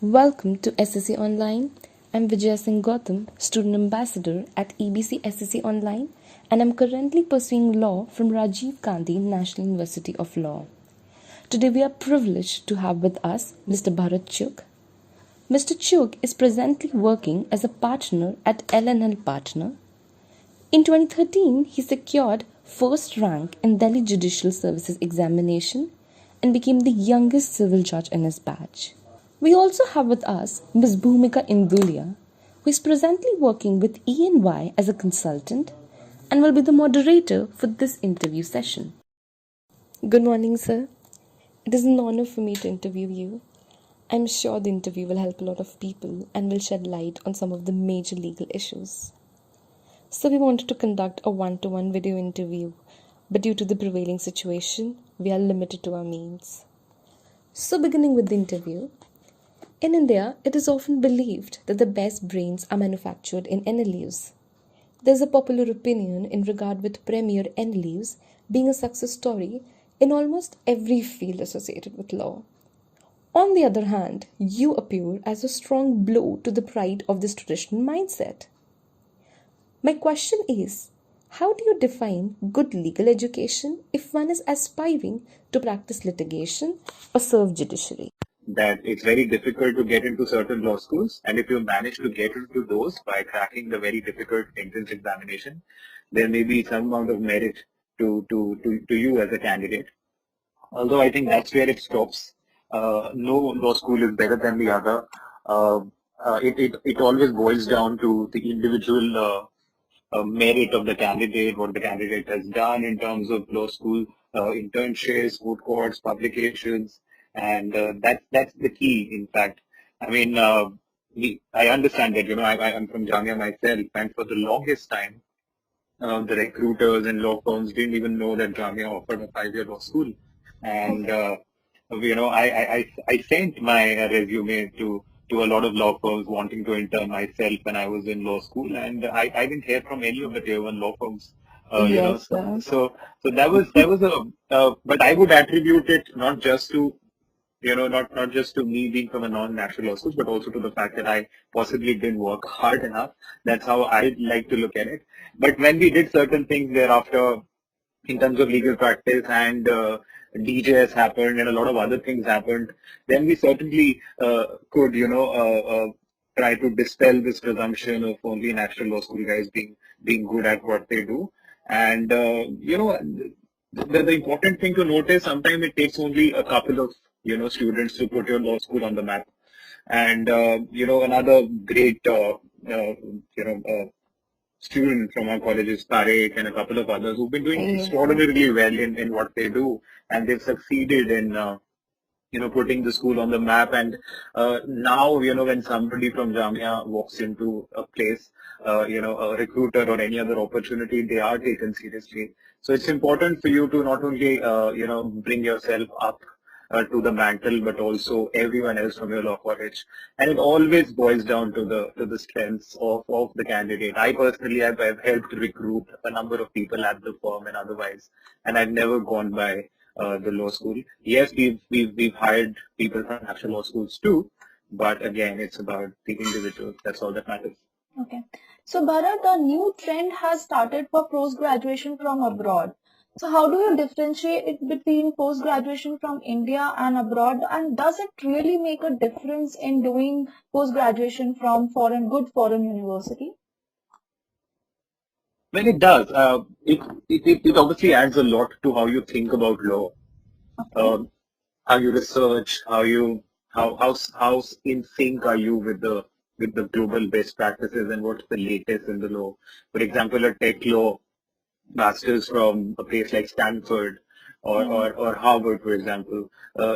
Welcome to SSC Online. I'm Vijaya Singh Gautam, Student Ambassador at EBC SSC Online, and I'm currently pursuing law from Rajiv Gandhi National University of Law. Today we are privileged to have with us Mr. Bharat Chugh. Mr. Chugh is presently working as a partner at L&L Partner. In 2013, he secured first rank in Delhi Judicial Services examination and became the youngest civil judge in his batch. We also have with us Ms. Bhumika Indulia, who is presently working with E&Y as a consultant and will be the moderator for this interview session. Good morning, sir. It is an honor for me to interview you. I'm sure the interview will help a lot of people and will shed light on some of the major legal issues. So we wanted to conduct a one-to-one video interview, but due to the prevailing situation, we are limited to our means. So beginning with the interview, in India, it is often believed that the best brains are manufactured in NLUs. There is a popular opinion in regard with premier NLUs being a success story in almost every field associated with law. On the other hand, you appear as a strong blow to the pride of this traditional mindset. My question is, how do you define good legal education if one is aspiring to practice litigation or serve judiciary? That it's very difficult to get into certain law schools, and if you manage to get into those by cracking the very difficult entrance examination, there may be some amount of merit to you as a candidate. Although I think that's where it stops. No law school is better than the other. It always boils down to the individual merit of the candidate, what the candidate has done in terms of law school internships, moot courts, publications, and that's the key. In fact, I mean, I understand that I'm from Jamia myself, and for the longest time, the recruiters and law firms didn't even know that Jamia offered a 5-year law school, and I sent my resume to a lot of law firms wanting to intern myself when I was in law school, and I didn't hear from any of the tier 1 law firms. Yes, So that was but I would attribute it not just to not just to me being from a non-national law school, but also to the fact that I possibly didn't work hard enough. That's how I'd like to look at it. But when we did certain things thereafter in terms of legal practice, and DJS happened and a lot of other things happened, then we certainly could, try to dispel this presumption of only national law school guys being good at what they do. And, the important thing to notice, sometimes it takes only a couple of, students to put your law school on the map. And, another great, student from our colleges, Tarek, and a couple of others who've been doing extraordinarily well in what they do, and they've succeeded in putting the school on the map. And now when somebody from Jamia walks into a place, a recruiter or any other opportunity, they are taken seriously. So it's important for you to not only bring yourself up to the mantle, but also everyone else from your law college. And it always boils down to the strengths of the candidate. I personally have helped recruit a number of people at the firm and otherwise, and I've never gone by the law school. Yes, we've hired people from national law schools too, but again, it's about the individual. That's all that matters. Okay. So Bharat, a new trend has started for post-graduation from abroad. So how do you differentiate it between post-graduation from India and abroad? And does it really make a difference in doing post-graduation from good foreign university? Well, it does. It obviously adds a lot to how you think about law, how you research, how in sync are you with the global best practices and what's the latest in the law. For example, a tech law masters from a place like Stanford or Harvard, for example,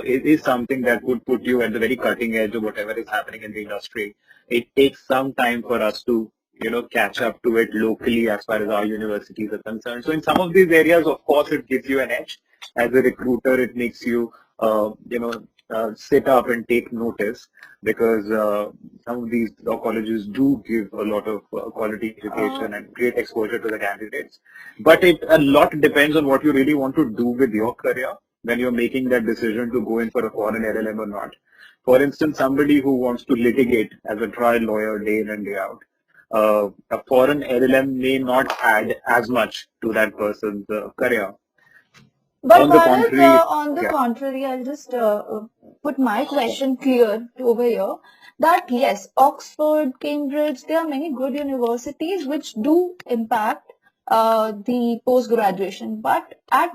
it is something that would put you at the very cutting edge of whatever is happening in the industry. It takes some time for us to catch up to it locally as far as our universities are concerned. So in some of these areas, of course, it gives you an edge. As a recruiter, it makes you sit up and take notice, because some of these law colleges do give a lot of quality education and great exposure to the candidates. But a lot depends on what you really want to do with your career when you're making that decision to go in for a foreign LLM or not. For instance, somebody who wants to litigate as a trial lawyer day in and day out, a foreign LLM may not add as much to that person's career. But On the Bharat, contrary, on the yeah. contrary, I'll just put my question clear over here that yes, Oxford, Cambridge, there are many good universities which do impact the post-graduation. But at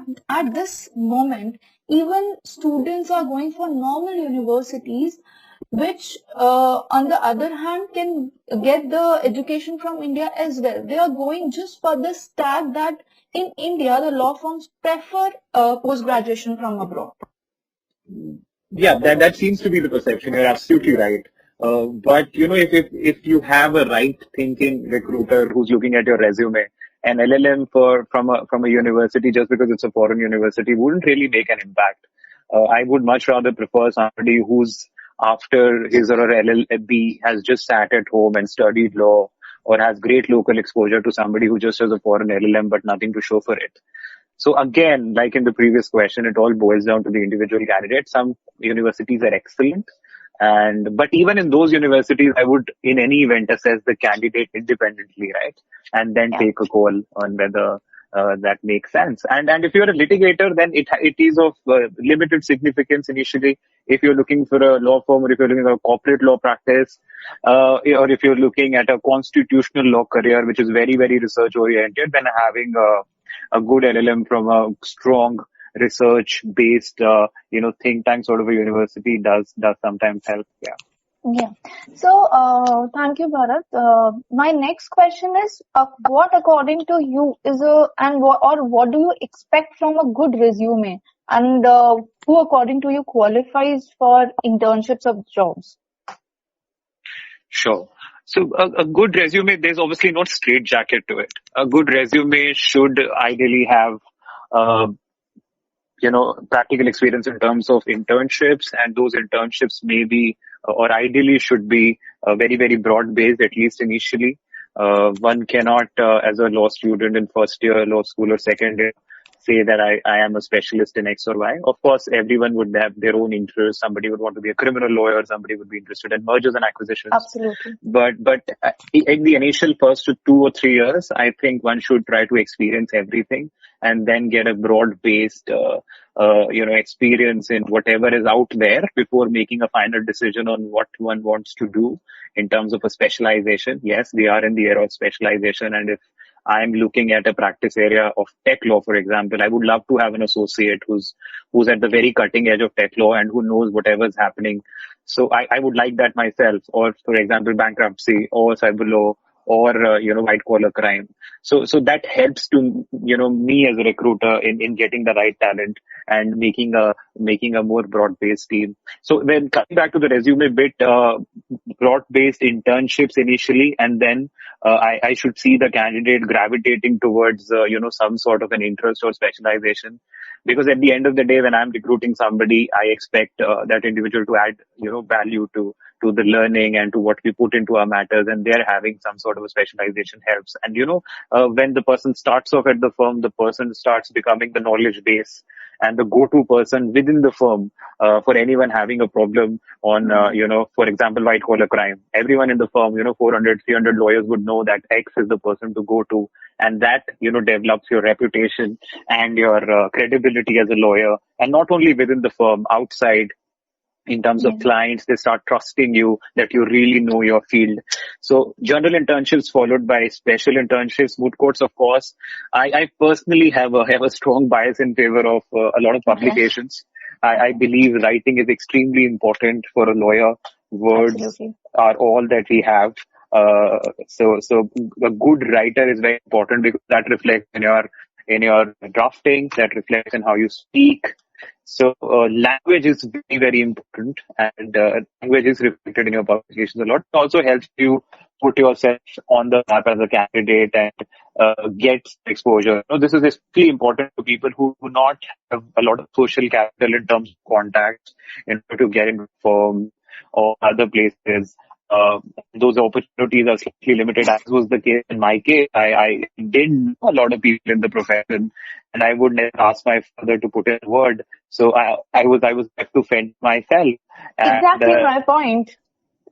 this moment, even students are going for normal universities, which on the other hand can get the education from India as well. They are going just for the stat that in India, the law firms prefer post-graduation from abroad. Yeah, that seems to be the perception. You're absolutely right. But if you have a right thinking recruiter who's looking at your resume, an LLM from a university just because it's a foreign university wouldn't really make an impact. I would much rather prefer somebody who's after his or her LLB has just sat at home and studied law, or has great local exposure, to somebody who just has a foreign LLM but nothing to show for it. So again, like in the previous question, it all boils down to the individual candidate. Some universities are excellent, but even in those universities, I would in any event assess the candidate independently, right? And then Yeah. take a call on whether that makes sense. And if you're a litigator, then it is of limited significance initially. If you're looking for a law firm, or if you're looking for a corporate law practice, or if you're looking at a constitutional law career, which is very, very research oriented, then having a good LLM from a strong research based, think tank sort of a university does sometimes help. Yeah. Yeah. So, thank you, Bharat. My next question is, what according to you is what do you expect from a good resume, and who according to you qualifies for internships of jobs? Sure. So a good resume, there's obviously no straitjacket to it. A good resume should ideally have, practical experience in terms of internships, and those internships may be, or ideally should be, very, very broad based, at least initially. One cannot, as a law student in first year law school or second year, say that I am a specialist in X or Y. Of course, everyone would have their own interests. Somebody would want to be a criminal lawyer. Somebody would be interested in mergers and acquisitions. Absolutely. But in the initial first 2 or 3 years, I think one should try to experience everything and then get a broad-based, experience in whatever is out there before making a final decision on what one wants to do in terms of a specialization. Yes, we are in the era of specialization, and if I'm looking at a practice area of tech law, for example, I would love to have an associate who's at the very cutting edge of tech law and who knows whatever's happening. So I would like that myself, or for example, bankruptcy or cyber law or, white collar crime. So that helps to, me as a recruiter in getting the right talent and making a more broad based team. So then coming back to the resume bit, broad based internships initially, and then I should see the candidate gravitating towards, some sort of an interest or specialization. Because at the end of the day, when I'm recruiting somebody, I expect that individual to add, value to the learning and to what we put into our matters, and they're having some sort of a specialization helps. And, when the person starts off at the firm, the person starts becoming the knowledge base and the go-to person within the firm for anyone having a problem on, for example, white collar crime. Everyone in the firm, 400, 300 lawyers would know that X is the person to go to. And that, develops your reputation and your credibility as a lawyer. And not only within the firm, outside, in terms of clients, they start trusting you that you really know your field. So general internships followed by special internships, moot courts, of course. I personally have a strong bias in favor of a lot of publications. I believe writing is extremely important for a lawyer. Words Absolutely. are all that we have. So a good writer is very important because that reflects in your drafting, that reflects in how you speak. So language is very, very important, and language is reflected in your publications a lot. It also helps you put yourself on the map as a candidate and get exposure. This is especially important to people who do not have a lot of social capital in terms of contacts in order to get into firms or other places. those opportunities are slightly limited, as was the case in my case. I didn't know a lot of people in the profession, and I would never ask my father to put in a word. So I was left to fend myself, and Exactly my point.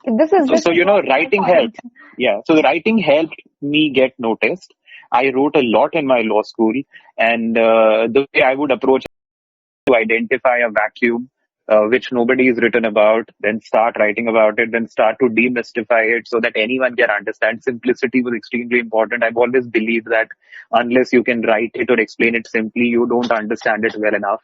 This so is what my writing point. helped. Yeah, so the writing helped me get noticed. I wrote a lot in my law school, and the way I would approach to identify a vacuum which nobody is written about, then start writing about it, then start to demystify it so that anyone can understand. Simplicity was extremely important. I've always believed that unless you can write it or explain it simply, you don't understand it well enough.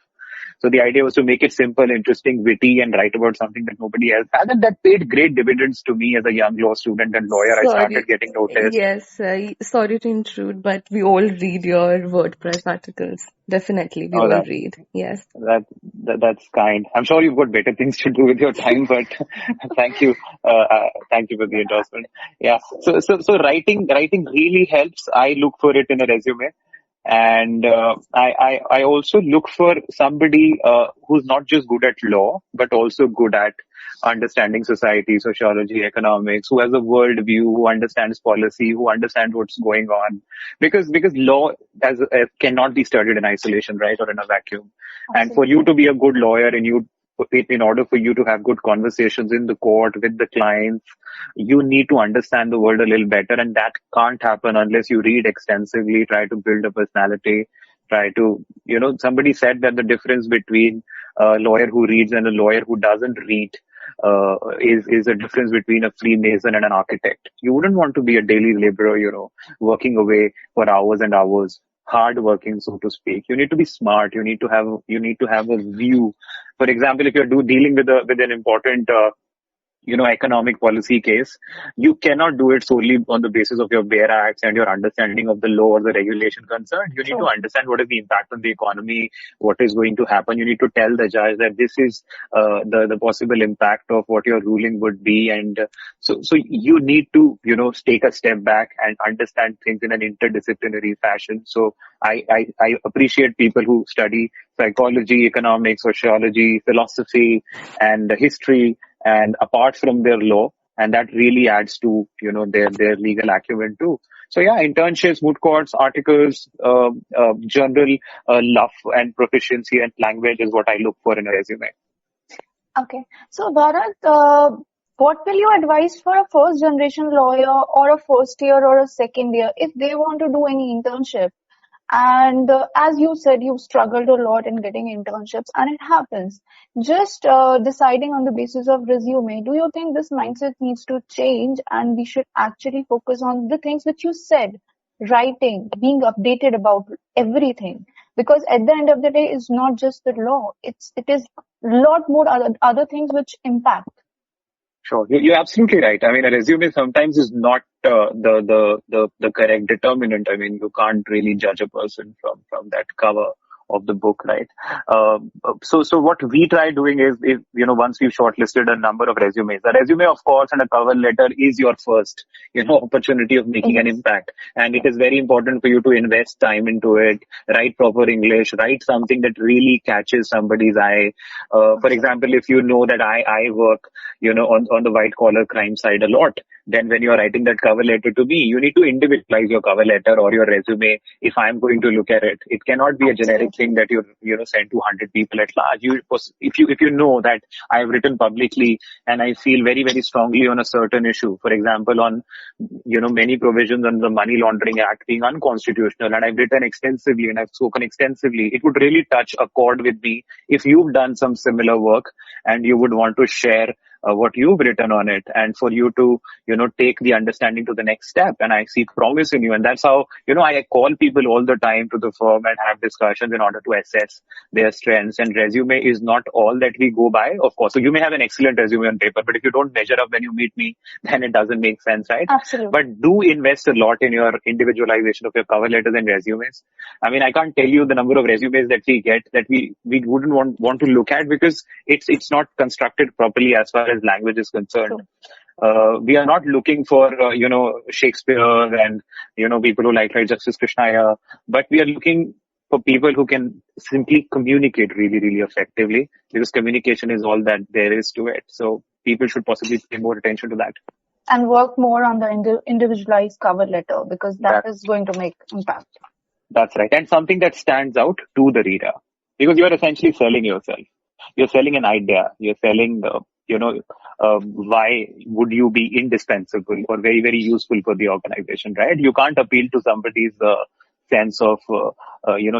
So the idea was to make it simple, interesting, witty, and write about something that nobody else has. And that paid great dividends to me as a young law student and lawyer. I started Sorry. getting noticed. Yes, sorry to intrude, but we all read your WordPress articles. Definitely, we Oh, all that read. Yes. that's kind. I'm sure you've got better things to do with your time, but thank you, thank you for the endorsement. Yeah. So writing really helps. I look for it in a resume, and I also look for somebody who's not just good at law, but also good at understanding society, sociology, economics, who has a world view, who understands policy, who understands what's going on. Because law as cannot be studied in isolation, right, or in a vacuum. And for you Absolutely. to be a good lawyer, and in order for you to have good conversations in the court with the clients, you need to understand the world a little better, and that can't happen unless you read extensively, try to build a personality, try to, somebody said that the difference between a lawyer who reads and a lawyer who doesn't read is a difference between a Freemason and an architect. You wouldn't want to be a daily laborer, working away for hours and hours, hard working, so to speak. You need to be smart. You need to have a view. For example, if you're dealing with an important economic policy case, you cannot do it solely on the basis of your bare acts and your understanding of the law or the regulation concerned. You need to True. understand what is the impact on the economy, what is going to happen. You need to tell the judge that this is the possible impact of what your ruling would be. And so you need to, take a step back and understand things in an interdisciplinary fashion. So I appreciate people who study psychology, economics, sociology, philosophy, and history, and apart from their law, and that really adds to their legal acumen too. So yeah, internships, moot courts, articles, general love and proficiency and language is what I look for in a resume. Okay. So, Bharat, what will you advise for a first generation lawyer or a first year or a second year if they want to do any internship? And as you said, you struggled a lot in getting internships, and it happens. Just deciding on the basis of resume, do you think this mindset needs to change and we should actually focus on the things which you said, writing, being updated about everything? Because at the end of the day, it's not just the law; it is a lot more other things which impact. Sure, you're absolutely right. I mean, a resume sometimes is not the correct determinant. I mean, you can't really judge a person from that cover of the book, right? So what we try doing is once we've shortlisted a number of resumes, a resume, of course, and a cover letter is your first opportunity of making an Yes. impact, and it is very important for you to invest time into it. Write proper English, write something that really catches somebody's eye. For Absolutely. example, if you know that I work on the white collar crime side a lot, then when you're writing that cover letter to me, you need to individualize your cover letter or your resume. If I'm going to look at it, it cannot be a generic Absolutely. thing that you send to 100 people at large. If you know that I've written publicly and I feel very, very strongly on a certain issue, for example, on many provisions on the Money Laundering Act being unconstitutional, and I've written extensively and I've spoken extensively, it would really touch a chord with me if you've done some similar work and you would want to share what you've written on it, and for you to take the understanding to the next step. And I see promise in you, and that's how I call people all the time to the firm and have discussions in order to assess their strengths. And resume is not all that we go by, of course. So you may have an excellent resume on paper, but if you don't measure up when you meet me, then it doesn't make sense, right? Absolutely. But do invest a lot in your individualization of your cover letters and resumes. I mean, I can't tell you the number of resumes that we get that we wouldn't want to look at, because it's not constructed properly as far as language is concerned. True. We are not looking for, Shakespeare and, people who like Justice Krishnaya, but we are looking for people who can simply communicate really, really effectively, because communication is all that there is to it. So people should possibly pay more attention to that. And work more on the individualized cover letter, because that is going to make impact. That's right. And something that stands out to the reader, because you're essentially selling yourself. You're selling an idea. You're selling, why would you be indispensable or very, very useful for the organization, right? You can't appeal to somebody's sense of,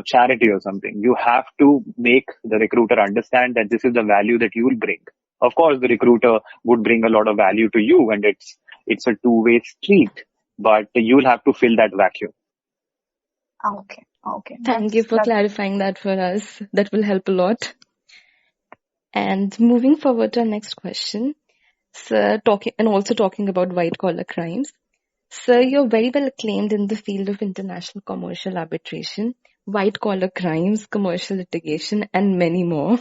charity or something. You have to make the recruiter understand that this is the value that you will bring. Of course, the recruiter would bring a lot of value to you, and it's a two-way street, but you'll have to fill that vacuum. Okay. Thank you for clarifying that for us. That will help a lot. And moving forward to our next question, sir, talking about white collar crimes. Sir, you're very well acclaimed in the field of international commercial arbitration, white collar crimes, commercial litigation, and many more.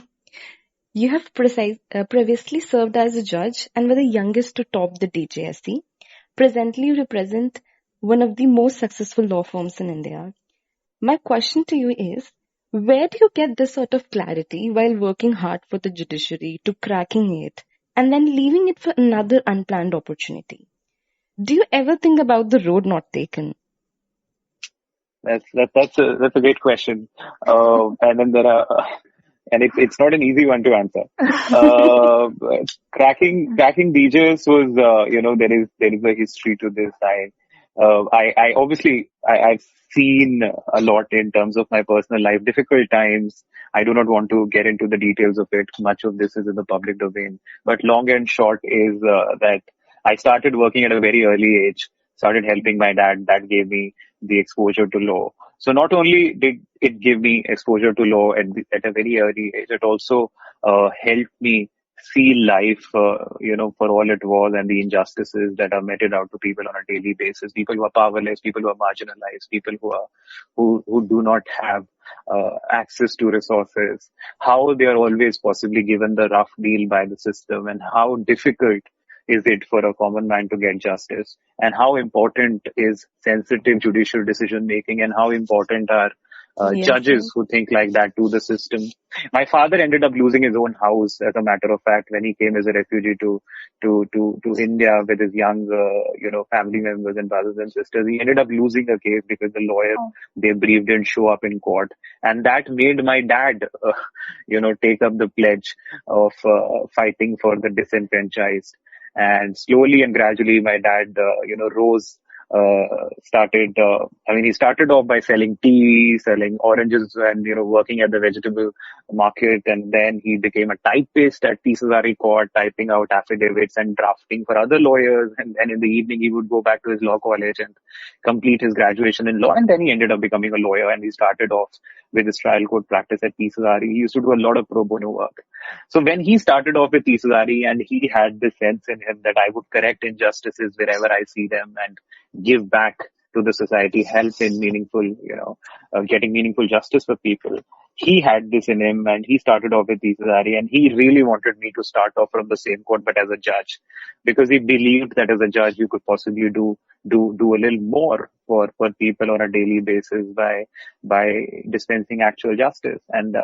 You have previously served as a judge and were the youngest to top the DJSC. Presently, you represent one of the most successful law firms in India. My question to you is, where do you get this sort of clarity while working hard for the judiciary to cracking it and then leaving it for another unplanned opportunity? Do you ever think about the road not taken? That's a great question. And then there are, and it's not an easy one to answer. Cracking DJs was, there is a history to this. I've seen a lot in terms of my personal life, difficult times. I do not want to get into the details of it. Much of this is in the public domain. But long and short is that I started working at a very early age, started helping my dad. That gave me the exposure to law. So not only did it give me exposure to law at a very early age, it also helped me see life, for all it was, and the injustices that are meted out to people on a daily basis. People who are powerless, people who are marginalized, people who do not have access to resources, how they are always possibly given the rough deal by the system, and how difficult is it for a common man to get justice, and how important is sensitive judicial decision making, and how important are judges who think like that to the system. My father ended up losing his own house, as a matter of fact, when he came as a refugee to India with his young, family members and brothers and sisters. He ended up losing a case because the lawyer they briefed didn't show up in court, and that made my dad, take up the pledge of fighting for the disenfranchised. And slowly and gradually, my dad, rose. He started off by selling tea, selling oranges, and, working at the vegetable market. And then he became a typist at Tisazari Court, typing out affidavits and drafting for other lawyers. And then in the evening, he would go back to his law college and complete his graduation in law. And then he ended up becoming a lawyer, and he started off with his trial court practice at Tisazari. He used to do a lot of pro bono work. So when he started off with Tisazari, and he had this sense in him that I would correct injustices wherever I see them and give back to the society, help in meaningful, getting meaningful justice for people. He had this in him, and he started off with Tisazari, and he really wanted me to start off from the same court, but as a judge, because he believed that as a judge you could possibly do a little more for people on a daily basis by dispensing actual justice. And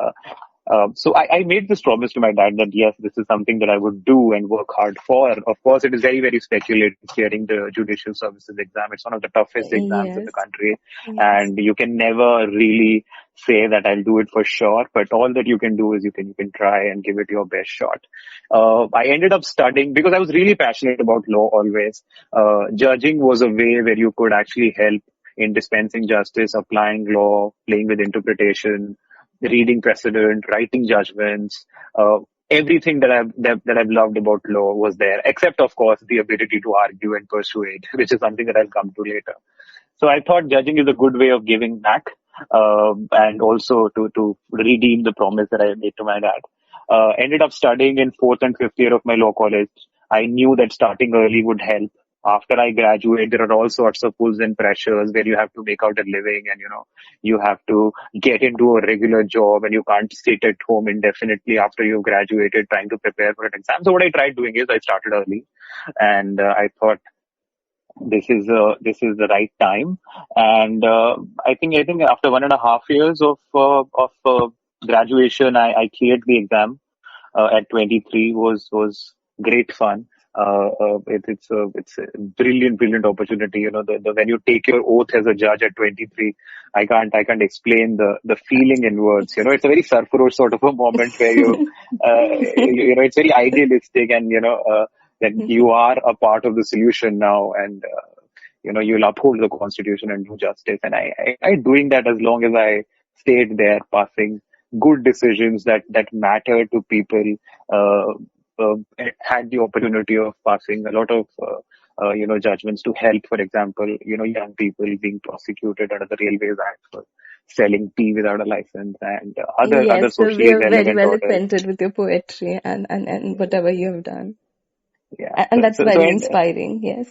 so I made this promise to my dad that yes, this is something that I would do and work hard for. Of course, it is very, very speculative clearing the judicial services exam. It's one of the toughest exams in the country. Yes. And you can never really say that I'll do it for sure, but all that you can do is you can try and give it your best shot. I ended up studying because I was really passionate about law always. Judging was a way where you could actually help in dispensing justice, applying law, playing with interpretation, reading precedent, writing judgments. Everything that I've loved about law was there, except of course the ability to argue and persuade, which is something that I'll come to later. So I thought judging is a good way of giving back, and also to redeem the promise that I made to my dad. Ended up studying in 4th and 5th year of my law college. I knew that starting early would help. After I graduate, there are all sorts of pulls and pressures where you have to make out a living, and you have to get into a regular job, and you can't sit at home indefinitely after you've graduated trying to prepare for an exam. So what I tried doing is I started early, and I thought this is the right time. And I think after 1.5 years of graduation, I cleared the exam at 23. Was great fun. It's a brilliant opportunity. When you take your oath as a judge at 23, I can't explain the feeling in words. It's a very Sarfarosh sort of a moment where it's very idealistic, and that you are a part of the solution now, and you'll uphold the constitution and do justice. And I doing that as long as I stayed there, passing good decisions that matter to people. Uh, had the opportunity of passing a lot of judgments to help, for example, young people being prosecuted under the Railways Act for selling tea without a license, and other Yes, so we socially are very relevant well orders. acquainted with your poetry and whatever you have done. Yeah. And that's So very and inspiring, yes.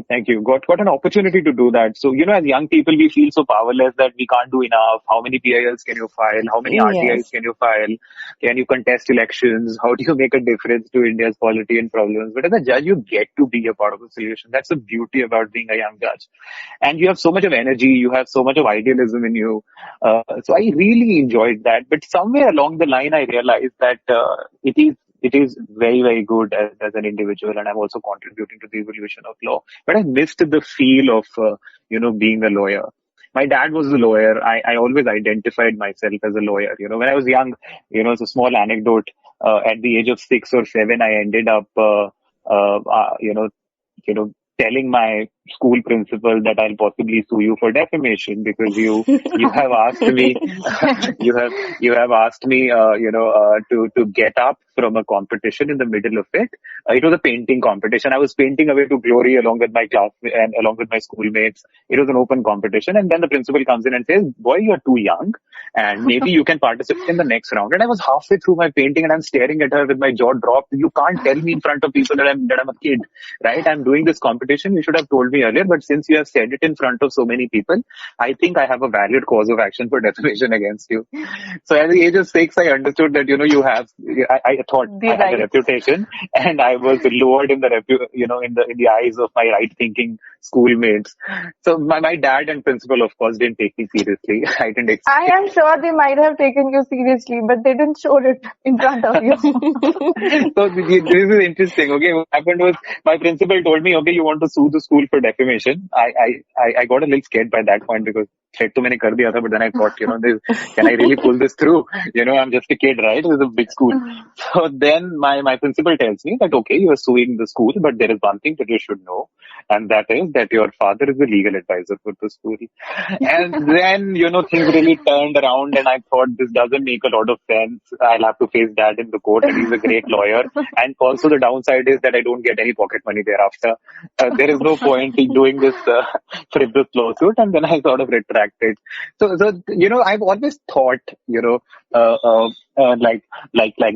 Thank you. Got an opportunity to do that. So, as young people, we feel so powerless that we can't do enough. How many PILs can you file? How many RTIs Yes. can you file? Can you contest elections? How do you make a difference to India's polity and problems? But as a judge, you get to be a part of the solution. That's the beauty about being a young judge. And you have so much of energy. You have so much of idealism in you. So I really enjoyed that. But somewhere along the line, I realized that it is very good as an individual, and I'm also contributing to the evolution of law. But I missed the feel of being a lawyer. My dad was a lawyer. I always identified myself as a lawyer. When I was young, it's a small anecdote. At the age of 6 or 7, I ended up you know telling my school principal that I'll possibly sue you for defamation, because you have asked me you have asked me to get up from a competition in the middle of it. It was a painting competition. I was painting away to glory along with my class and along with my schoolmates. It was an open competition, and then the principal comes in and says, "Boy, you're too young, and maybe you can participate in the next round." And I was halfway through my painting, and I'm staring at her with my jaw dropped. You can't tell me in front of people that I'm a kid, right? I'm doing this competition. You should have told me earlier, but since you have said it in front of so many people, I think I have a valid cause of action for defamation against you. So at the age of 6, I understood that, I thought The I had a right. reputation, and I was lowered in the eyes of my right thinking schoolmates. So my dad and principal, of course, didn't take me seriously. I didn't I expect. am sure they might have taken you seriously, but they didn't show it in front of you. So this is interesting. Okay, what happened was my principal told me, okay, you want to sue the school for defamation. I got a little scared by that point, because threat to मैंने कर दिया था, but then I thought, can I really pull this through? I'm just a kid, right? It was a big school. So then my principal tells me that, okay, you are suing the school, but there is one thing that you should know, and that is that your father is the legal advisor for the school. And then, things really turned around, and I thought, this doesn't make a lot of sense. I'll have to face dad in the court, and he's a great lawyer. And also the downside is that I don't get any pocket money thereafter. There is no point in doing this frivolous lawsuit, and then I sort of retracted. So I've always thought, like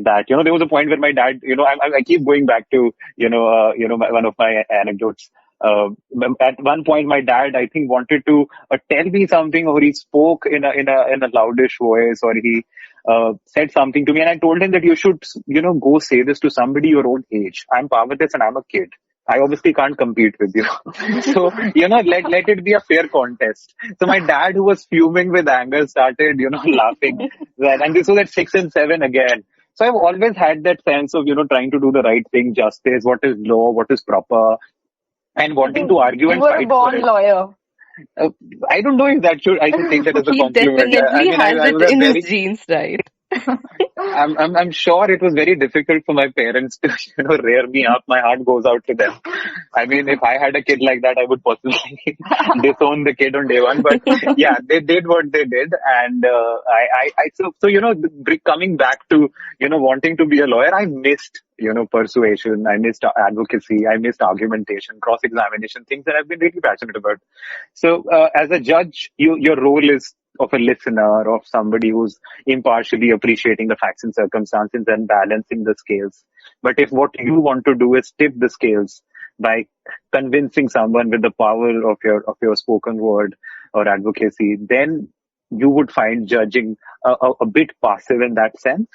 that. There was a point where my dad, I keep going back to, one of my anecdotes. At one point, my dad, I think, wanted to tell me something, or he spoke in a loudish voice, or he said something to me, and I told him that you should, go say this to somebody your own age. I'm powerless and I'm a kid. I obviously can't compete with you. So, let it be a fair contest. So my dad, who was fuming with anger, started, laughing. And this was at 6 and 7 again. So I've always had that sense of, trying to do the right thing, justice, what is law, what is proper, and I wanting think to argue you and were a fight for born it. lawyer. I don't know if I should take that as a He compliment. I definitely mean, has I it was a in his very, genes, right? I'm sure it was very difficult for my parents to, rear me up. My heart goes out to them. I mean, if I had a kid like that, I would possibly disown the kid on day one. But yeah, they did what they did. And, coming back to, wanting to be a lawyer, I missed, persuasion. I missed advocacy. I missed argumentation, cross-examination, things that I've been really passionate about. So, as a judge, your role is of a listener, of somebody who's impartially appreciating the facts and circumstances and balancing the scales. But if what you want to do is tip the scales by convincing someone with the power of your spoken word or advocacy, then you would find judging a bit passive in that sense.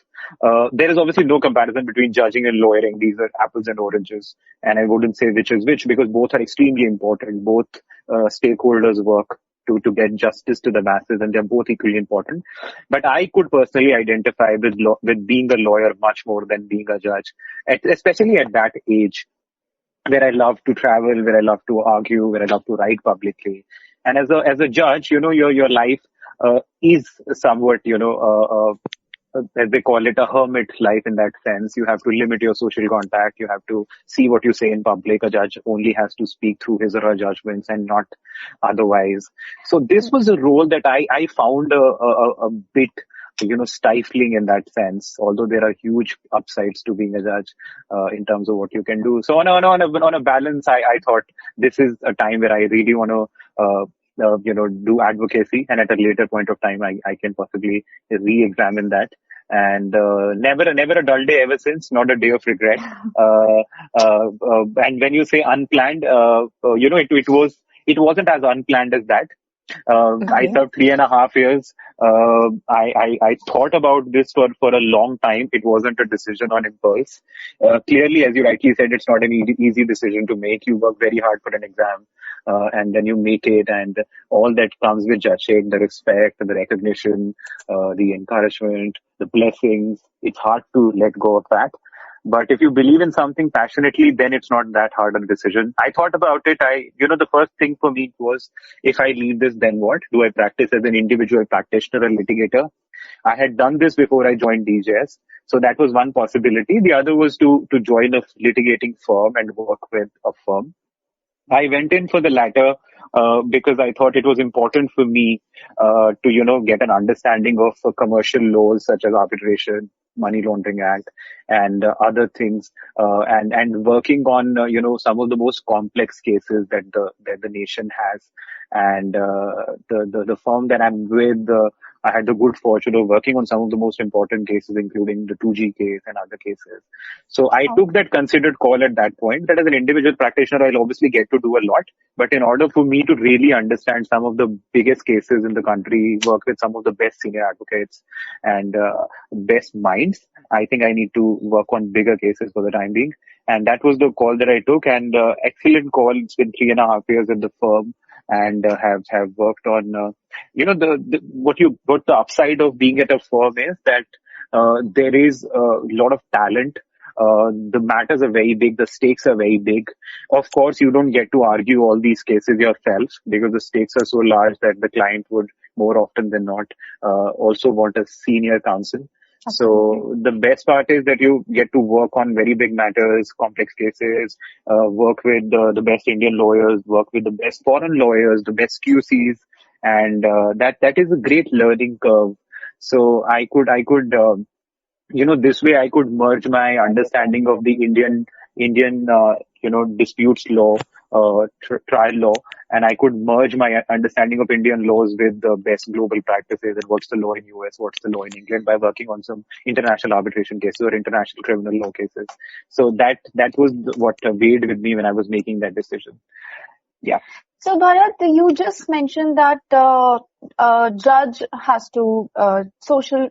There is obviously no comparison between judging and lawyering. These are apples and oranges. And I wouldn't say which is which, because both are extremely important. Both stakeholders work to get justice to the masses, and they're both equally important. But I could personally identify with being a lawyer much more than being a judge, especially at that age. where I love to travel, where I love to argue, where I love to write publicly. And as a judge, your life is somewhat, as they call it, a hermit life in that sense. You have to limit your social contact. You have to see what you say in public. A judge only has to speak through his or her judgments and not otherwise. So this was a role that I found a bit, stifling in that sense, although there are huge upsides to being a judge, in terms of what you can do. So on a balance, I thought this is a time where I really want to, do advocacy, and at a later point of time, I can possibly re-examine that. And never a dull day ever since, not a day of regret. And when you say unplanned, it wasn't as unplanned as that. I Okay. served 3.5 years. I thought about this for a long time. It wasn't a decision on impulse. Clearly, as you rightly said, it's not an easy decision to make. You work very hard for an exam, and then you make it, and all that comes with judging, the respect, the recognition, the encouragement, the blessings. It's hard to let go of that. But if you believe in something passionately, then it's not that hard a decision. I thought about it. The first thing for me was, if I leave this, then what? Do I practice as an individual practitioner or litigator? I had done this before I joined DJS. So that was one possibility. The other was to join a litigating firm and work with a firm. I went in for the latter, because I thought it was important for me to, get an understanding of commercial laws such as arbitration, Money Laundering Act, and other things, and working on, some of the most complex cases that the nation has. And the firm that I'm with, I had the good fortune of working on some of the most important cases, including the 2G case and other cases. So I took that considered call at that point, that as an individual practitioner, I'll obviously get to do a lot. But in order for me to really understand some of the biggest cases in the country, work with some of the best senior advocates and best minds, I think I need to work on bigger cases for the time being. And that was the call that I took, and excellent call. It's been 3.5 years at the firm, and have worked on, what the upside of being at a firm is that there is a lot of talent. The matters are very big. The stakes are very big. Of course, you don't get to argue all these cases yourself, because the stakes are so large that the client would more often than not also want a senior counsel. So the best part is that you get to work on very big matters, complex cases, work with the best Indian lawyers, work with the best foreign lawyers, the best QCs, and that is a great learning curve. So this way I could merge my understanding of the Indian, disputes law, trial law, and I could merge my understanding of Indian laws with the best global practices and what's the law in US, what's the law in England, by working on some international arbitration cases or international criminal law cases. So that was what weighed with me when I was making that decision. Yeah. So Bharat, you just mentioned that judge has to social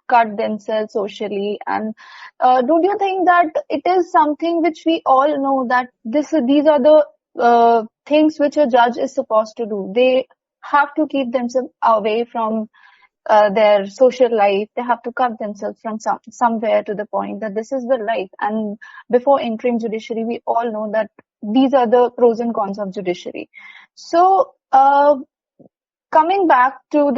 cut themselves socially, and don't you think that it is something which we all know, that these are the things which a judge is supposed to do? They have to keep themselves away from their social life. They have to cut themselves from somewhere, to the point that this is the life. And before entering judiciary, we all know that these are the pros and cons of judiciary. So coming back to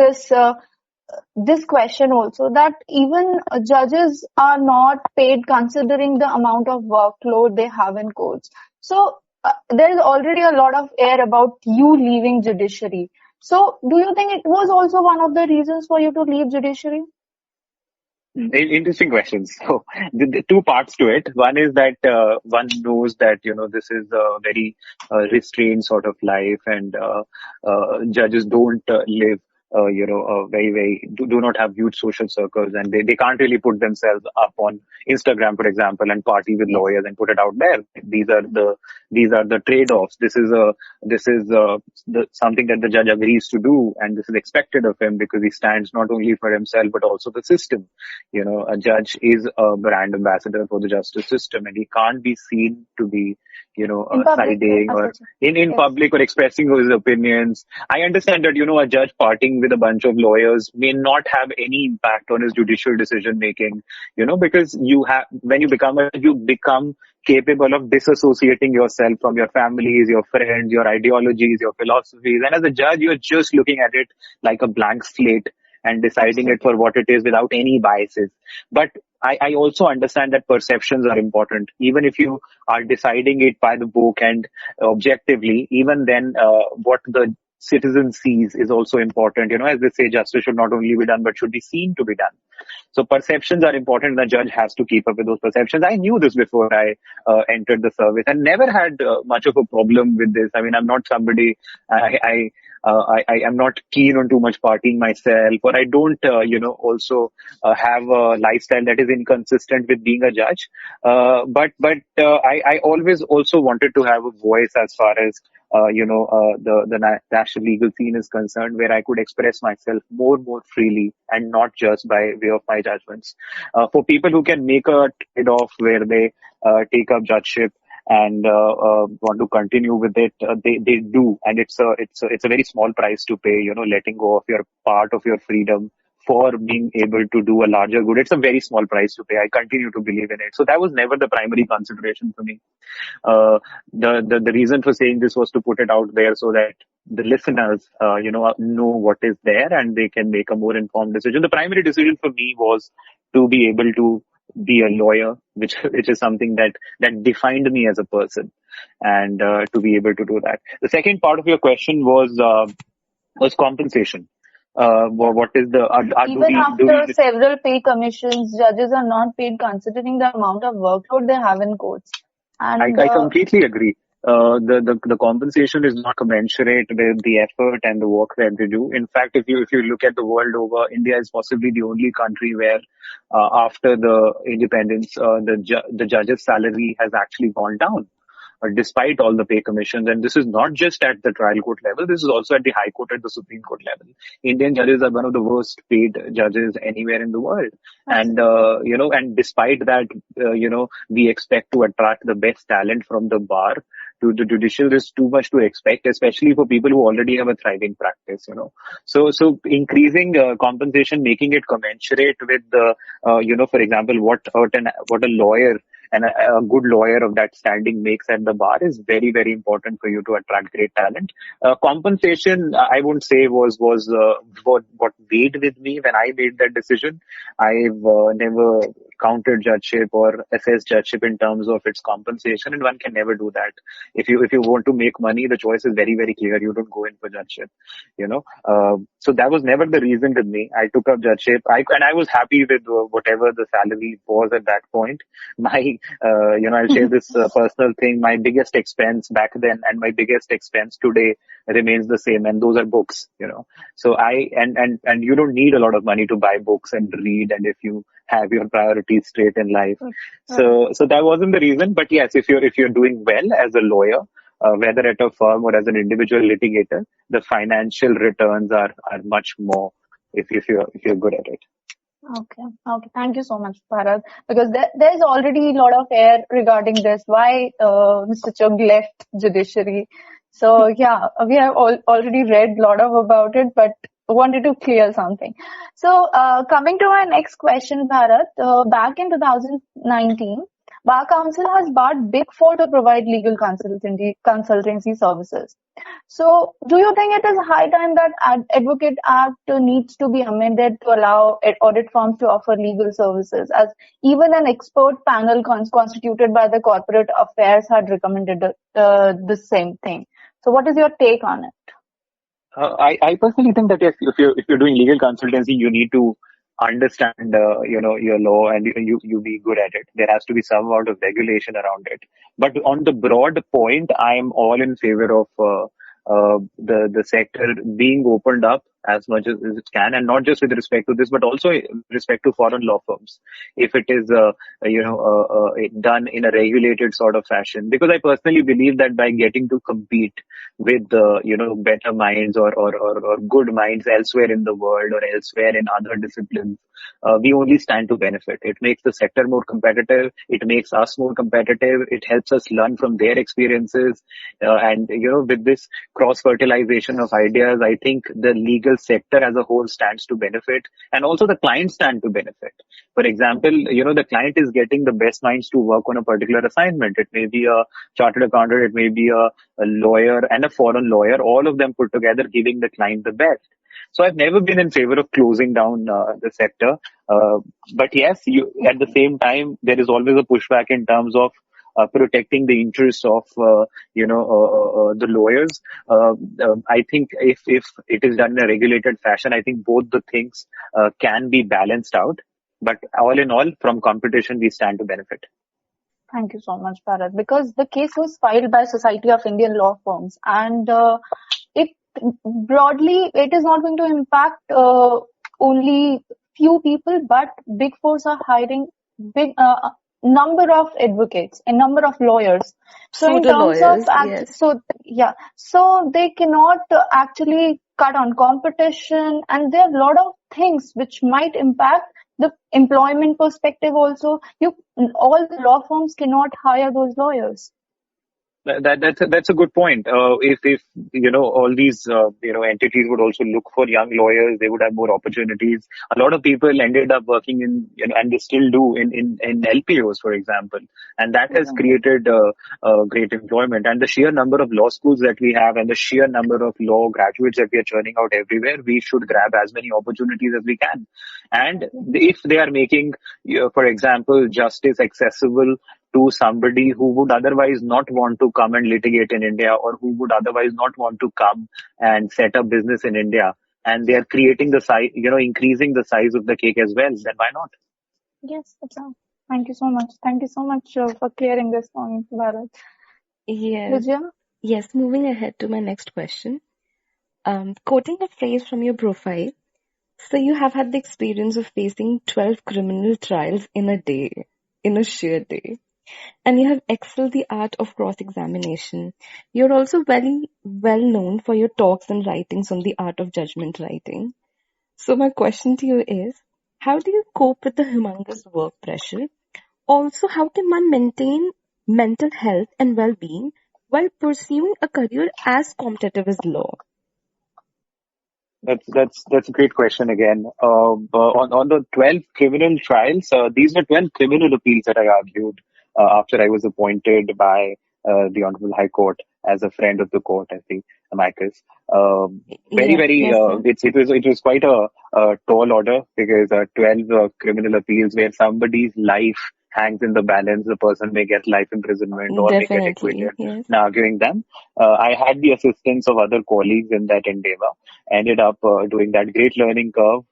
this question also, that even judges are not paid considering the amount of workload they have in courts. So there is already a lot of air about you leaving judiciary. So do you think it was also one of the reasons for you to leave judiciary? Interesting questions. So the two parts to it. One is that one knows that this is a very restrained sort of life, and judges don't live very, very, do not have huge social circles, and they can't really put themselves up on Instagram, for example, and party with lawyers and put it out there. These are the trade-offs. This is something that the judge agrees to do, and this is expected of him because he stands not only for himself but also the system. A judge is a brand ambassador for the justice system, and he can't be seen to be siding or in public or expressing his opinions. I understand that, a judge partying sitting with a bunch of lawyers may not have any impact on his judicial decision making, because when you become capable of disassociating yourself from your families, your friends, your ideologies, your philosophies. And as a judge, you're just looking at it like a blank slate and deciding it for what it is without any biases. But I also understand that perceptions are important. Even if you are deciding it by the book and objectively, even then, what the citizen sees is also important. As they say, justice should not only be done, but should be seen to be done. So perceptions are important. The judge has to keep up with those perceptions. I knew this before I entered the service and never had much of a problem with this. I mean, I'm not somebody, I am not keen on too much partying myself, or I don't, also have a lifestyle that is inconsistent with being a judge. I always also wanted to have a voice as far as the national legal scene is concerned, where I could express myself more freely and not just by way of my judgments. For people who can make a trade-off where they take up judgeship and want to continue with it, they do, and it's a very small price to pay. Letting go of your part of your freedom for being able to do a larger good. It's a very small price to pay. I continue to believe in it. So that was never the primary consideration for me. The reason for saying this was to put it out there so that the listeners, know what is there and they can make a more informed decision. The primary decision for me was to be able to be a lawyer, which is something that defined me as a person, and to be able to do that. The second part of your question was compensation. What is the Even after several pay commissions, judges are not paid considering the amount of workload they have in courts. And I completely agree. The compensation is not commensurate with the effort and the work that they do. In fact, if you look at the world over, India is possibly the only country where after the independence, the judge's salary has actually gone down, despite all the pay commissions. And this is not just at the trial court level, this is also at the high court, at the Supreme Court level. Indian judges are one of the worst paid judges anywhere in the world. And, and despite that, we expect to attract the best talent from the bar to the judicial. There's too much to expect, especially for people who already have a thriving practice, So increasing compensation, making it commensurate with the, for example, what a lawyer and a good lawyer of that standing makes at the bar is very, very important for you to attract great talent. Compensation, I won't say was what weighed with me when I made that decision. I've never counted judgeship or assessed judgeship in terms of its compensation, and one can never do that. If you want to make money, the choice is very, very clear. You don't go in for judgeship, So that was never the reason with me. I took up judgeship, and I was happy with whatever the salary was at that point. I'll share this personal thing. My biggest expense back then and my biggest expense today remains the same, and those are books, So and you don't need a lot of money to buy books and read, and if you have your priorities straight in life. So that wasn't the reason. But yes, if you're doing well as a lawyer, whether at a firm or as an individual litigator, the financial returns are much more if you're good at it. Okay. Thank you so much, Bharat. Because there's already a lot of air regarding this. Why Mr. Chugh left Judiciary? So yeah, we have already read a lot about it, but wanted to clear something. So coming to our next question, Bharat, back in 2019, Bar Council has barred Big Four to provide legal consultancy services. So, do you think it is high time that Advocate Act needs to be amended to allow audit firms to offer legal services, as even an expert panel constituted by the Corporate Affairs had recommended the same thing? So, what is your take on it? I personally think that if you're doing legal consultancy, you need to understand your law, and you be good at it. There has to be some amount of regulation around it. But on the broad point, I am all in favor of the sector being opened up as much as it can, and not just with respect to this, but also with respect to foreign law firms. If it is done in a regulated sort of fashion, because I personally believe that by getting to compete with better minds or good minds elsewhere in the world or elsewhere in other disciplines, we only stand to benefit. It makes the sector more competitive. It makes us more competitive. It helps us learn from their experiences. And with this cross-fertilization of ideas, I think the legal legal sector as a whole stands to benefit, and also the clients stand to benefit. For example, the client is getting the best minds to work on a particular assignment. It may be a chartered accountant, it may be a lawyer and a foreign lawyer, all of them put together giving the client the best. So I've never been in favor of closing down the sector. But yes, at the same time, there is always a pushback in terms of protecting the interests of the lawyers. I think if it is done in a regulated fashion, I think both the things can be balanced out. But all in all, from competition, we stand to benefit. Thank you so much, Bharat. Because the case was filed by Society of Indian Law Firms, and it broadly, it is not going to impact only few people, but Big Fours are hiring big number of advocates, a number of lawyers. So in terms lawyers, of yes. so they cannot actually cut on competition, and there are a lot of things which might impact the employment perspective also. All the law firms cannot hire those lawyers. That's a good point. If all these entities would also look for young lawyers, they would have more opportunities. A lot of people ended up working in and they still do in LPOs, for example, and that has created great employment. And the sheer number of law schools that we have and the sheer number of law graduates that we are churning out everywhere, we should grab as many opportunities as we can. And if they are making, for example, justice accessible to somebody who would otherwise not want to come and litigate in India, or who would otherwise not want to come and set up business in India, and they are creating the size, increasing the size of the cake as well, then why not? Yes, that's all. Thank you so much. Thank you so much for clearing this point, Bharat. Yes. Vijaya? Yes, moving ahead to my next question. Quoting a phrase from your profile, so you have had the experience of facing 12 criminal trials in a sheer day. And you have excelled the art of cross-examination. You're also very well known for your talks and writings on the art of judgment writing. So my question to you is, how do you cope with the humongous work pressure? Also, how can one maintain mental health and well-being while pursuing a career as competitive as law? That's a great question again. On the 12 criminal trials, these are 12 criminal appeals that I argued after I was appointed by the Honorable High Court as a friend of the court, as the amicus. It was quite a tall order, because 12 criminal appeals where somebody's life hangs in the balance. The person may get life imprisonment or may get acquitted. Yes. Now, arguing them, I had the assistance of other colleagues in that endeavor. Ended up doing that great learning curve.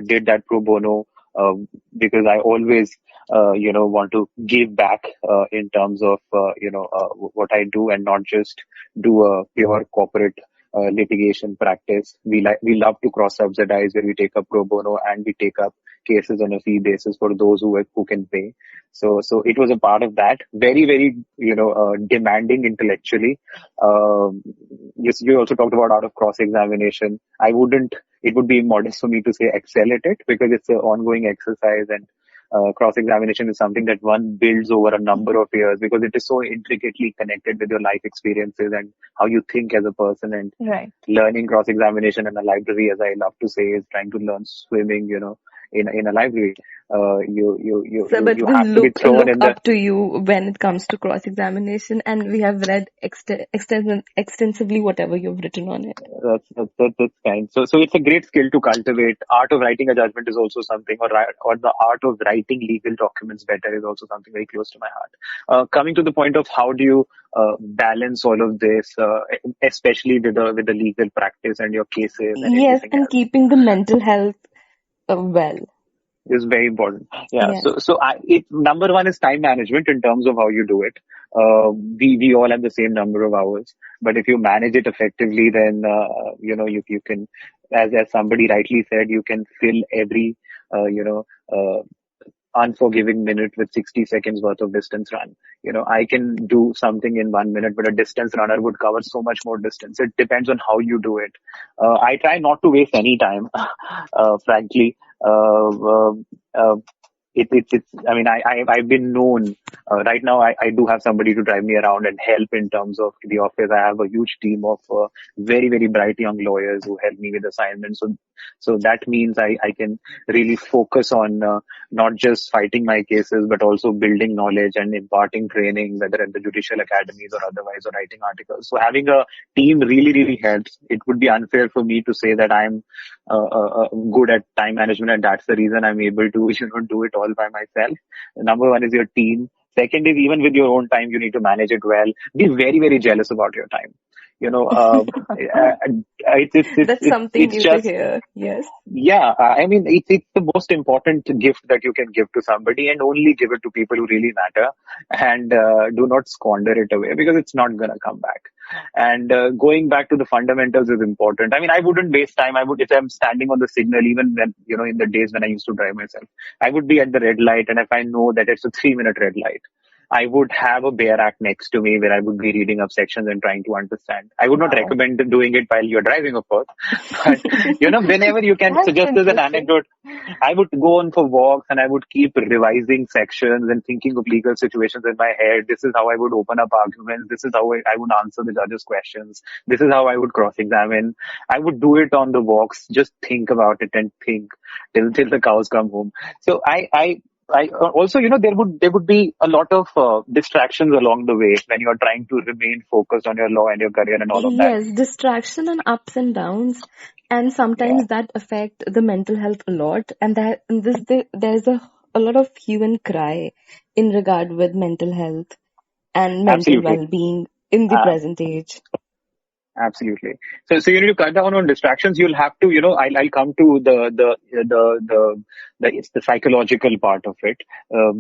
Did that pro bono because I always want to give back in terms of what I do, and not just do a pure corporate litigation practice. We love to cross subsidize, where we take up pro bono and we take up cases on a fee basis for those who can pay. So it was a part of that. Very, very, demanding intellectually. You also talked about art of cross-examination. It would be immodest for me to say excel at it, because it's an ongoing exercise, and cross-examination is something that one builds over a number of years, because it is so intricately connected with your life experiences and how you think as a person. And learning cross-examination in a library, as I love to say, is trying to learn swimming, in a library. You have to be thrown in up to you when it comes to cross-examination, and we have read extensively whatever you've written on it. That's kind. So it's a great skill to cultivate. Art of writing a judgment is also something, or the art of writing legal documents better is also something very close to my heart. Coming to the point of how do you balance all of this, especially with the legal practice and your cases. And yes, and keeping the mental health well. Is very important. Yeah. So number one is time management in terms of how you do it. We all have the same number of hours, but if you manage it effectively, then you can, as somebody rightly said, you can fill every unforgiving minute with 60 seconds worth of distance run. I can do something in 1 minute, but a distance runner would cover so much more distance. It depends on how you do it. I try not to waste any time, frankly. I mean, I've been known, right now I do have somebody to drive me around and help in terms of the office. I have a huge team of very, very bright young lawyers who help me with assignments. So that means I can really focus on not just fighting my cases, but also building knowledge and imparting training, whether at the judicial academies or otherwise, or writing articles. So having a team really, really helps. It would be unfair for me to say that I'm good at time management, and that's the reason I'm able to do it all by myself. Number one is your team. Second is, even with your own time, you need to manage it well. Be very, very jealous about your time. That's something It's new to just, hear. Yes. yeah, I mean, it's the most important gift that you can give to somebody, and only give it to people who really matter, and do not squander it away, because it's not going to come back. And going back to the fundamentals is important. I mean, I wouldn't waste time. If I'm standing on the signal, even when, in the days when I used to drive myself, I would be at the red light, and if I know that it's a 3-minute red light, I would have a Bear Act next to me where I would be reading up sections and trying to understand. I would not Wow. recommend doing it while you're driving, of course. But, whenever you can, That's so just as an interesting. anecdote, I would go on for walks and I would keep revising sections and thinking of legal situations in my head. This is how I would open up arguments. This is how I would answer the judge's questions. This is how I would cross-examine. I would do it on the walks, just think about it and think till the cows come home. So I also, there would be a lot of distractions along the way when you're trying to remain focused on your law and your career and all of that. Yes, distraction and ups and downs, and Yeah, sometimes that affect the mental health a lot. And there's a lot of hue and cry in regard with mental health and mental absolutely. well-being in the Uh, present age. Absolutely. So you need to cut down on distractions. You'll have to, I'll come to it's the psychological part of it,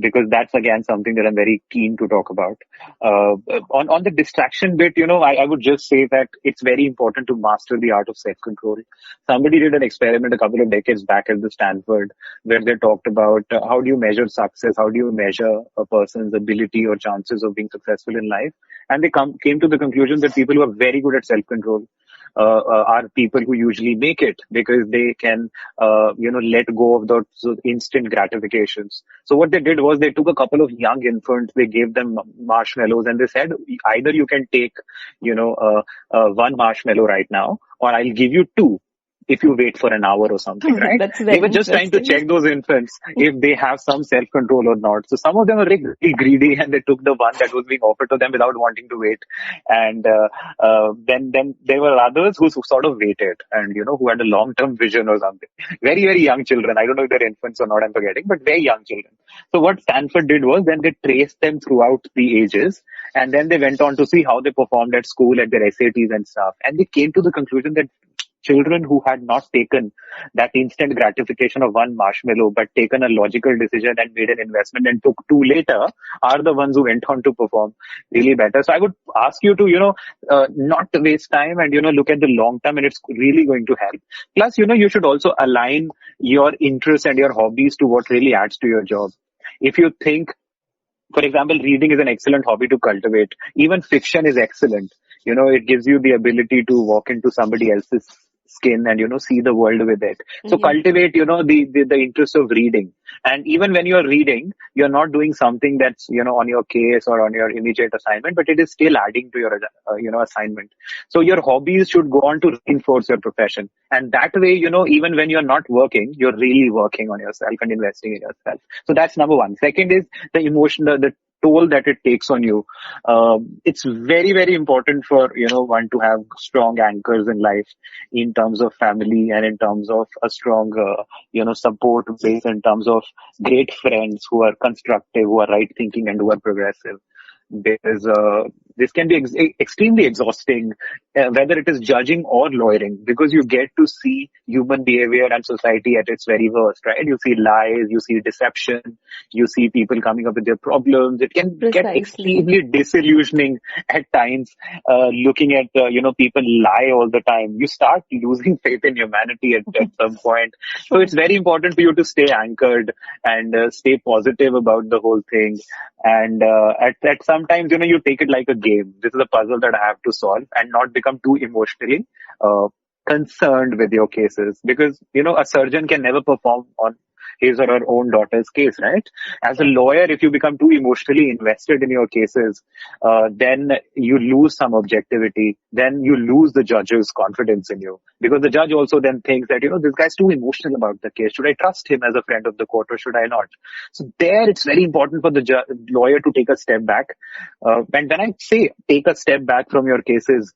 because that's again something that I'm very keen to talk about. On the distraction bit, I would just say that it's very important to master the art of self-control. Somebody did an experiment a couple of decades back at the Stanford where they talked about how do you measure success? How do you measure a person's ability or chances of being successful in life? And they came to the conclusion that people who are very good at self-control are people who usually make it, because they can, let go of those instant gratifications. So what they did was they took a couple of young infants, they gave them marshmallows, and they said, either you can take, one marshmallow right now, or I'll give you two if you wait for an hour or something, right? That's They very were just trying to interesting. check those infants if they have some self-control or not. So some of them were really greedy, and they took the one that was being offered to them without wanting to wait. And then there were others who sort of waited, and who had a long-term vision or something. Very, very young children. I don't know if they're infants or not, I'm forgetting, but very young children. So what Stanford did was, then they traced them throughout the ages, and then they went on to see how they performed at school, at their SATs and stuff. And they came to the conclusion that children who had not taken that instant gratification of one marshmallow, but taken a logical decision and made an investment and took two later, are the ones who went on to perform really better. So I would ask you to, not waste time and, look at the long term, and it's really going to help. Plus, you should also align your interests and your hobbies to what really adds to your job. If you think, for example, reading is an excellent hobby to cultivate. Even fiction is excellent. It gives you the ability to walk into somebody else's skin and, see the world with it. So Yes. cultivate, the interest of reading. And even when you're reading, you're not doing something that's, on your case or on your immediate assignment, but it is still adding to your, assignment. So your hobbies should go on to reinforce your profession. And that way, even when you're not working, you're really working on yourself and investing in yourself. So that's number one. Second is the emotion, the toll that it takes on you. It's very, very important for, one to have strong anchors in life in terms of family and in terms of a strong, support base, in terms of great friends who are constructive, who are right thinking, and who are progressive. Because this can be extremely exhausting, whether it is judging or lawyering, because you get to see human behavior and society at its very worst, right? You see lies, you see deception, you see people coming up with their problems. It can get Precisely. extremely disillusioning at times, looking at, people lie all the time. You start losing faith in humanity at some point. So it's very important for you to stay anchored and stay positive about the whole thing. And at sometimes, you take it like a game. This is a puzzle that I have to solve, and not become too emotionally concerned with your cases, because, a surgeon can never perform on his or her own daughter's case, right? As a lawyer, if you become too emotionally invested in your cases, then you lose some objectivity. Then you lose the judge's confidence in you, because the judge also then thinks that, this guy's too emotional about the case. Should I trust him as a friend of the court, or should I not? So there, it's very important for the lawyer to take a step back. And when I say take a step back from your cases,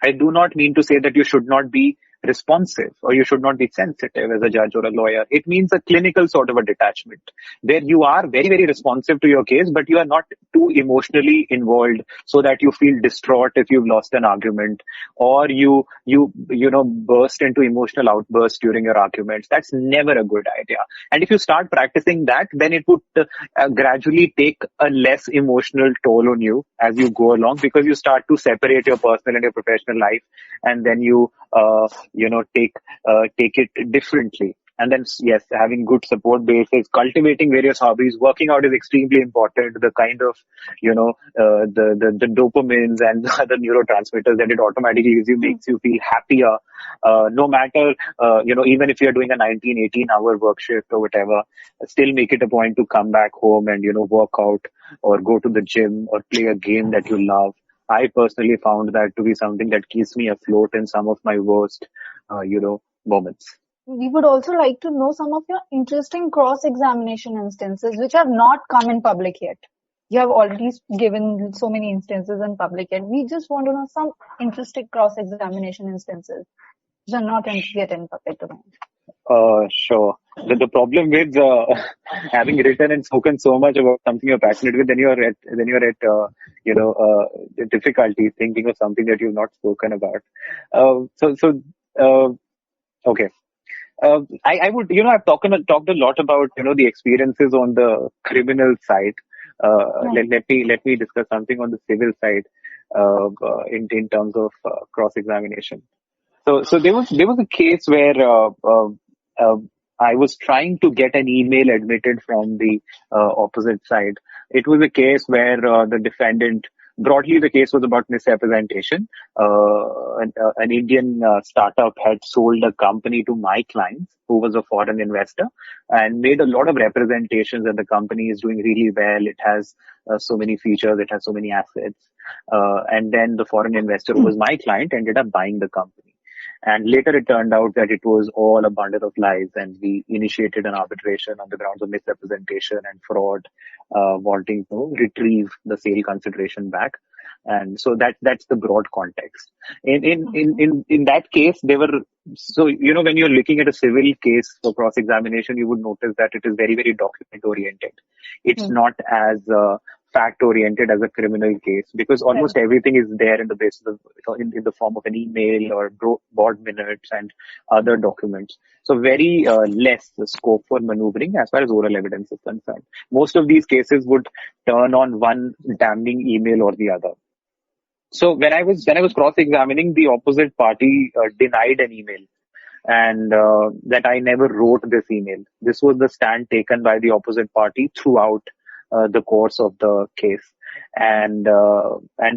I do not mean to say that you should not be responsive or you should not be sensitive as a judge or a lawyer. It means a clinical sort of a detachment where you are very, very responsive to your case, but you are not too emotionally involved so that you feel distraught if you've lost an argument, or you burst into emotional outbursts during your arguments. That's never a good idea. And if you start practicing that, then it would gradually take a less emotional toll on you as you go along, because you start to separate your personal and your professional life, and then you take it differently. And then, yes, having good support bases, cultivating various hobbies, working out is extremely important. The kind of, the dopamines and the other neurotransmitters that it automatically gives you makes you feel happier. No matter, even if you're doing a 18-hour work shift or whatever, still make it a point to come back home and, work out or go to the gym or play a game that you love. I personally found that to be something that keeps me afloat in some of my worst, moments. We would also like to know some of your interesting cross-examination instances which have not come in public yet. You have already given so many instances in public yet. We just want to know some interesting cross-examination instances which are not yet in public domain. Sure. The problem with having written and spoken so much about something you're passionate with, then you're at difficulty thinking of something that you've not spoken about. Okay. I would, I've talked a lot about, the experiences on the criminal side. Let me discuss something on the civil side, in terms of cross-examination. So there was a case where, I was trying to get an email admitted from the opposite side. It was a case where the defendant, broadly the case was about misrepresentation. An Indian startup had sold a company to my client, who was a foreign investor, and made a lot of representations that the company is doing really well. It has so many features, it has so many assets. And then the foreign investor, who was my client, ended up buying the company. And later it turned out that it was all a bundle of lies, and we initiated an arbitration on the grounds of misrepresentation and fraud, wanting to retrieve the sale consideration back. And so that's the broad context. In that case, when you're looking at a civil case for cross-examination, you would notice that it is very, very document oriented. It's not as fact oriented as a criminal case, because almost everything is there in the basis of, in the form of an email or board minutes and other documents. So very less scope for maneuvering as far as oral evidence is concerned. Most of these cases would turn on one damning email or the other. So when I was cross-examining, the opposite party denied an email, and that I never wrote this email. This was the stand taken by the opposite party throughout the course of the case. And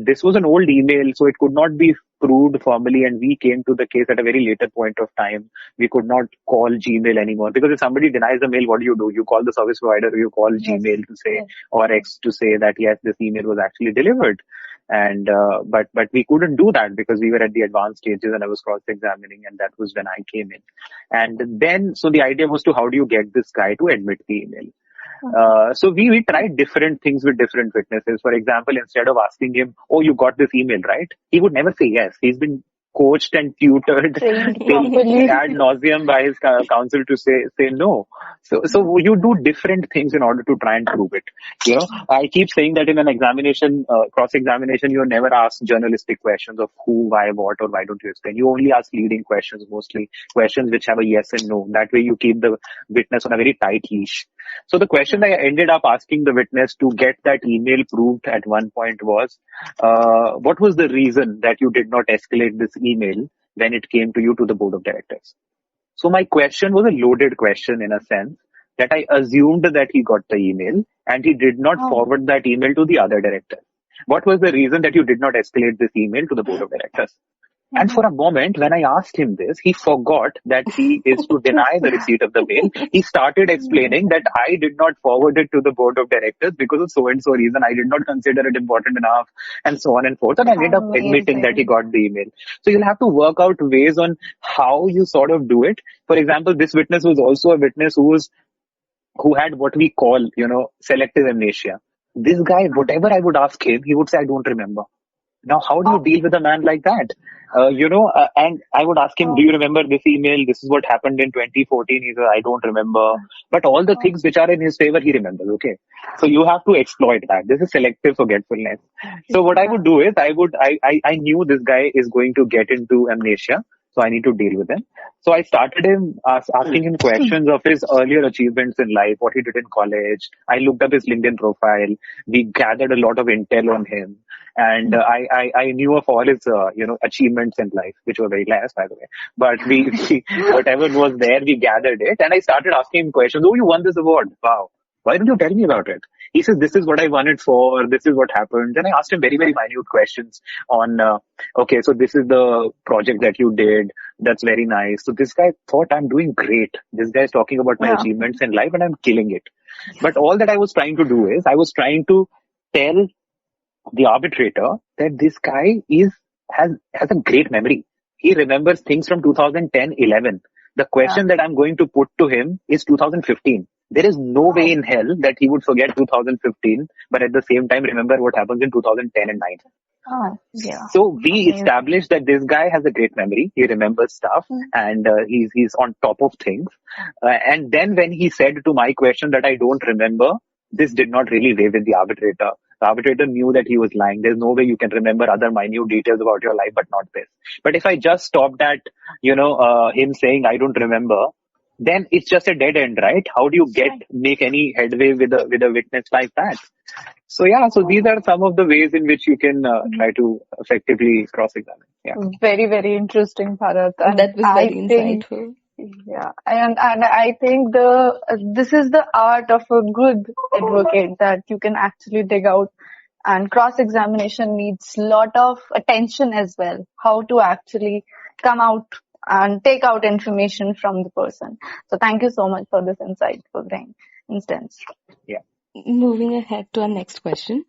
this was an old email, so it could not be proved formally, and we came to the case at a very later point of time. We could not call Gmail anymore, because if somebody denies a mail, what do? You call the service provider, or you call Gmail to say, or X to say that yes, this email was actually delivered. And but we couldn't do that because we were at the advanced stages and I was cross-examining, and that was when I came in. And then, so the idea was to, how do you get this guy to admit the email? So we tried different things with different witnesses. For example, instead of asking him, "Oh, you got this email, right?" He would never say yes. He's been coached and tutored ad nauseum by his counsel to say no. So you do different things in order to try and prove it. I keep saying that in an examination, cross-examination, you're never asked journalistic questions of who, why, what, or why don't you explain. You only ask leading questions, mostly questions which have a yes and no. That way you keep the witness on a very tight leash. So the question I ended up asking the witness to get that email proved at one point was, what was the reason that you did not escalate this email when it came to you to the board of directors? So my question was a loaded question, in a sense that I assumed that he got the email and he did not forward that email to the other director. What was the reason that you did not escalate this email to the board of directors? And for a moment, when I asked him this, he forgot that he is to deny the receipt of the mail. He started explaining that I did not forward it to the board of directors because of so and so reason. I did not consider it important enough, and so on and forth. And I ended up admitting that he Amazing. got the email. So you'll have to work out ways on how you sort of do it. For example, this witness was also a witness who had what we call, selective amnesia. This guy, whatever I would ask him, he would say, I don't remember. Now, how do you Oh, deal with a man like that? And I would ask him, do oh, you remember this email? This is what happened in 2014. He said, I don't remember. But all the oh, things which are in his favor, he remembers. Okay. So you have to exploit that. This is selective forgetfulness. So what I yeah, would do is I knew this guy is going to get into amnesia. So I need to deal with him. So I started asking him questions of his earlier achievements in life, what he did in college. I looked up his LinkedIn profile. We gathered a lot of intel on him. And I knew of all his, achievements in life, which were very less, by the way. But whatever was there, we gathered it. And I started asking him questions. Oh, you won this award. Wow. Why don't you tell me about it? He says, this is what I won it for. This is what happened. Then I asked him very, very minute questions on, okay, so this is the project that you did. That's very nice. So this guy thought I'm doing great. This guy is talking about my yeah, achievements in life and I'm killing it. But all that I was trying to do is I was trying to tell the arbitrator that this guy has a great memory. He remembers things from 2010-11. The yeah. question that I'm going to put to him is 2015. There is no way Oh, in hell that he would forget 2015, but at the same time remember what happens in 2010 and 9. oh, yeah. So we Amazing. established that this guy has a great memory. He remembers stuff Mm, and he's on top of things. And then when he said to my question that I don't remember, this did not really weigh with the arbitrator. The arbitrator knew that he was lying. There's no way you can remember other minute details about your life, but not this. But if I just stopped at, him saying I don't remember, then it's just a dead end, right? How do you right. make any headway with a witness like that? So yeah, so these are some of the ways in which you can try to effectively cross-examine. Yeah. Very, very interesting, Bharat. And That was I very think, insightful. yeah, and I think this is the art of a good advocate, that you can actually dig out, and cross-examination needs lot of attention as well. How to actually come out and take out information from the person. So thank you so much for this insightful instance. Yeah. Moving ahead to our next question.